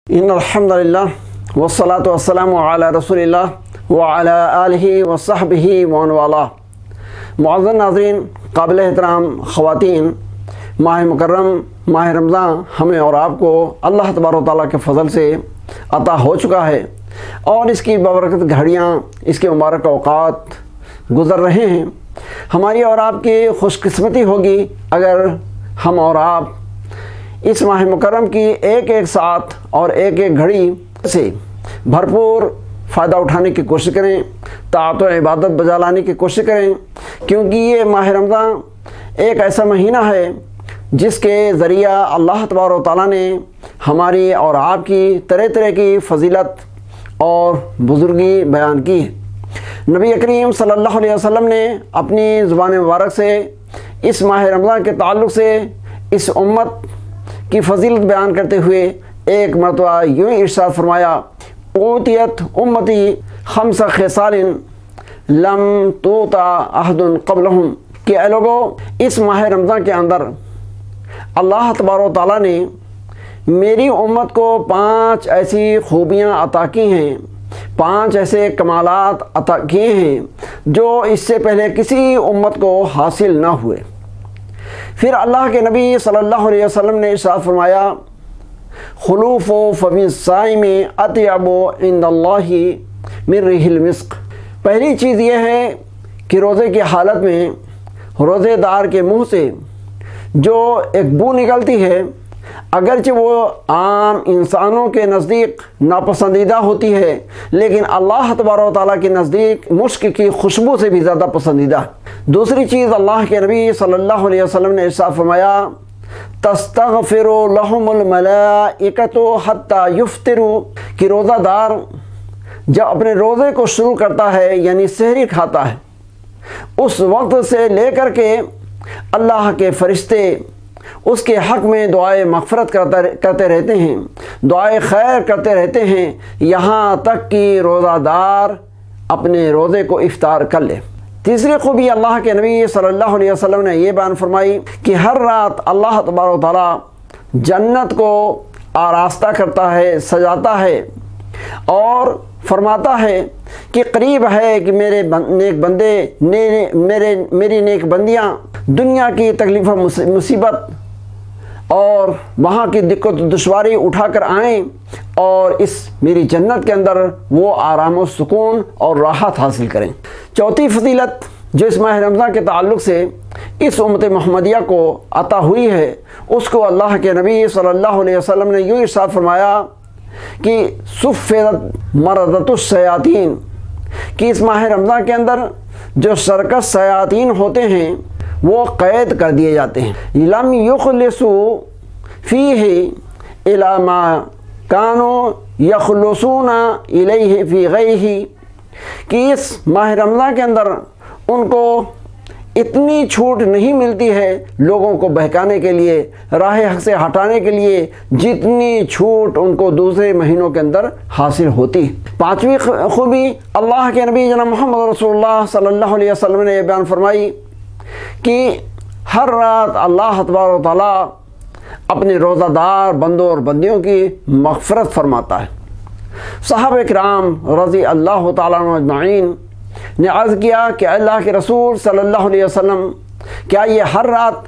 इन अल्हम्दुलिल्लाह वस्सलातु वस्सलामु अला रसूलिल्लाह व अला आलिहि व सहबिहि व मन वाला। मुअज़्ज़ज़ नाज़रीन, काबिल एहतराम ख़वातीन, माह मुकर्रम माह रमज़ान हमें और आपको अल्लाह तबारक व तआला के फ़ज़ल से अता हो चुका है और इसकी बबरकत घड़ियाँ, इसके मुबारक औक़ात गुज़र रहे हैं। हमारी और आपकी खुशकिस्मती होगी अगर हम और आप इस माह मुकर्रम की एक एक साथ और एक एक घड़ी से भरपूर फ़ायदा उठाने की कोशिश करें, ताअत व इबादत बजा लाने की कोशिश करें, क्योंकि ये माह रमज़ान एक ऐसा महीना है जिसके ज़रिया अल्लाह तबारक व तआला ने हमारी और आपकी तरह तरह की फ़जीलत और बुज़ुर्गी बयान की है। नबी करीम सल्लल्लाहु अलैहि वसल्लम ने अपनी ज़ुबान मुबारक से इस माह रमज़ान के ताल्लुक़ से इस उम्मत की फ़जीलत बयान करते हुए एक मरतबा यूँ इरशाद फरमाया, ऊतियत उम्मती खम्स खिसालिन लम तूता अहदुन क़ब्लहुम, कि ऐ लोगों, इस माह रमज़ान के अंदर अल्लाह तबारक व तआला ने मेरी उम्मत को 5 ऐसी खूबियाँ अता की हैं, 5 ऐसे कमालात अता किए हैं जो इससे पहले किसी उम्मत को हासिल ना हुए। फिर अल्लाह के नबी सल्लल्लाहु अलैहि वसल्लम ने इरशाद फरमाया, खुलूफ़ो फ़मिस्साइमी अत्यबो इंदल्लाहि मिन रिहिल मिस्क। पहली चीज़ यह है कि रोज़े की हालत में रोज़ेदार के मुंह से जो एक बू निकलती है, अगरचे वो आम इंसानों के नज़दीक नापसंदीदा होती है, लेकिन अल्लाह तबारक व तआला के नज़दीक मुश्क की खुशबू से भी ज़्यादा पसंदीदा है। दूसरी चीज़, अल्लाह के नबी सल्लल्लाहु अलैहि वसल्लम ने इरशाद फरमाया, तस्तग़फ़िरु लहुमुल मलाइकतु हत्ता युफ़्तिरू, कि रोज़ादार जब अपने रोज़े को शुरू करता है यानी सहरी खाता है, उस वक्त से लेकर के अल्लाह के फ़रिश्ते उसके हक़ में दुआए मग़फ़िरत करते रहते हैं, दुआए खैर करते रहते हैं, यहाँ तक कि रोज़ादार अपने रोज़े को इफ्तार कर ले। तीसरी खूबी अल्लाह के नबी सल्लल्लाहु अलैहि वसल्लम ने ये बयान फरमाई कि हर रात अल्लाह तबारक व तआला जन्नत को आरास्ता करता है, सजाता है और फरमाता है कि करीब है कि मेरे नेक बंदे मेरी नेक बंदियाँ दुनिया की तकलीफ़ मुसीबत और वहाँ की दिक्कत दुश्वारी उठा कर आएँ और इस मेरी जन्नत के अंदर वो आराम और सुकून और राहत हासिल करें। चौथी फजीलत जो इस माह रमज़ान के ताल्लुक़ से इस उम्मत मुहम्मदिया को अता हुई है, उसको अल्लाह के नबी सल्लल्लाहु अलैहि वसल्लम ने यूँ इरशाद फरमाया कि सुफ़्फ़िदत मरदतुश शयातीन, कि इस माह रमज़ान के अंदर जो सर्कस शयातीन होते हैं वो क़ैद कर दिए जाते हैं। लम युख़लिसू फ़ीही इला मा कानो यख़लुसूना इलैहि फ़ी गैरिही, कि इस माह रमज़ान के अंदर उनको इतनी छूट नहीं मिलती है लोगों को बहकाने के लिए, राह हक़ से हटाने के लिए, जितनी छूट उनको दूसरे महीनों के अंदर हासिल होती है। 5वीं खूबी अल्लाह के नबी जनाब मोहम्मद रसूलुल्लाह सल्लल्लाहु अलैहि वसल्लम ने बयान फरमाई कि हर रात अल्लाह तबारक व तआला अपने रोज़ादार बंदों और बंदियों की मग़फ़िरत फरमाता है। सहाबा किराम रज़ी अल्लाह तआला अन्हुम अजमईन ने अर्ज़ किया कि अल्लाह के रसूल सल्लल्लाहु अलैहि वसल्लम, क्या ये हर रात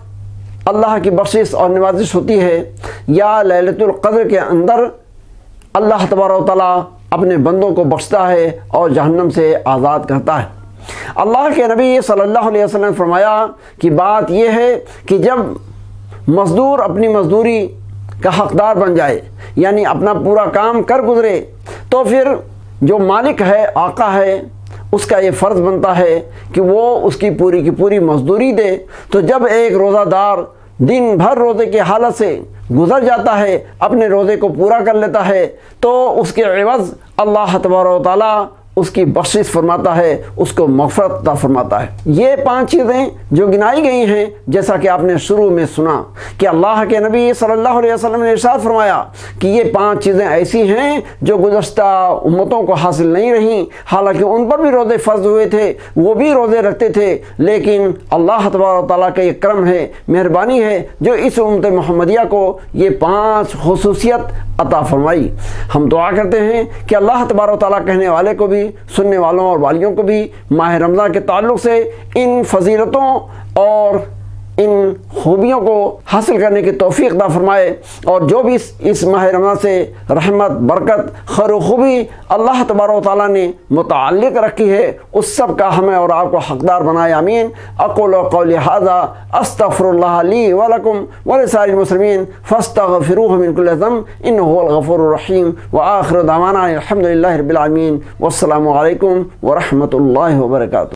अल्लाह की बख्शिश और नवाजिश होती है या लैलतुल क़द्र के अंदर अल्लाह तबारक व तआला अपने बंदों को बख्शता है और जहन्नम से आज़ाद करता है? अल्लाह के नबी सल्लल्लाहु अलैहि वसल्लम ने फरमाया कि बात यह है कि जब मज़दूर अपनी मज़दूरी का हक़दार बन जाए, यानी अपना पूरा काम कर गुज़रे, तो फिर जो मालिक है, आका है, उसका ये फ़र्ज़ बनता है कि वो उसकी पूरी की पूरी मज़दूरी दे। तो जब एक रोज़ादार दिन भर रोज़े की हालत से गुज़र जाता है, अपने रोज़े को पूरा कर लेता है, तो उसके एवज़ अल्लाह तबारक व तआला اس کی بخشش فرماتا ہے، اس کو مغفرت عطا فرماتا ہے۔ یہ 5 چیزیں جو گنائی گئی ہیں، جیسا کہ آپ نے شروع میں سنا کہ اللہ کے نبی صلی اللہ علیہ وسلم نے ارشاد فرمایا کہ یہ 5 چیزیں ایسی ہیں جو گزشتہ امتوں کو حاصل نہیں رہیں، حالانکہ ان پر بھی روزے فرض ہوئے تھے، وہ بھی روزے رکھتے تھے، لیکن اللہ تبارک و تعالیٰ کا یہ کرم ہے، مہربانی ہے جو اس امت محمدیہ کو یہ 5 خصوصیت عطا فرمائی۔ ہم دعا کرتے ہیں کہ اللہ تبارک و تعالیٰ کہنے والے کو بھی، سننے والوں اور والیوں کو بھی ماہ رمضان کے تعلق سے ان فضیلتوں اور ان خوبیوں کو حاصل کرنے کی توفیق عطا فرمائے، اور جو بھی اس ماہ رمضان سے رحمت، برکت، خیر و خوبی اللہ تبارک و تعالیٰ نے متعلق رکھی ہے، اس سب کا ہمیں اور آپ کو حقدار بنائے، آمین۔ اقول قولی ھذا استغفر اللہ لی ولکم ولسائر المسلمین فاستغفروہ من کل ذنب انہ هو الغفور الرحیم، وآخر دعوانا الحمد للہ رب العالمین، والسلام علیکم ورحمۃ اللہ وبرکاتہ۔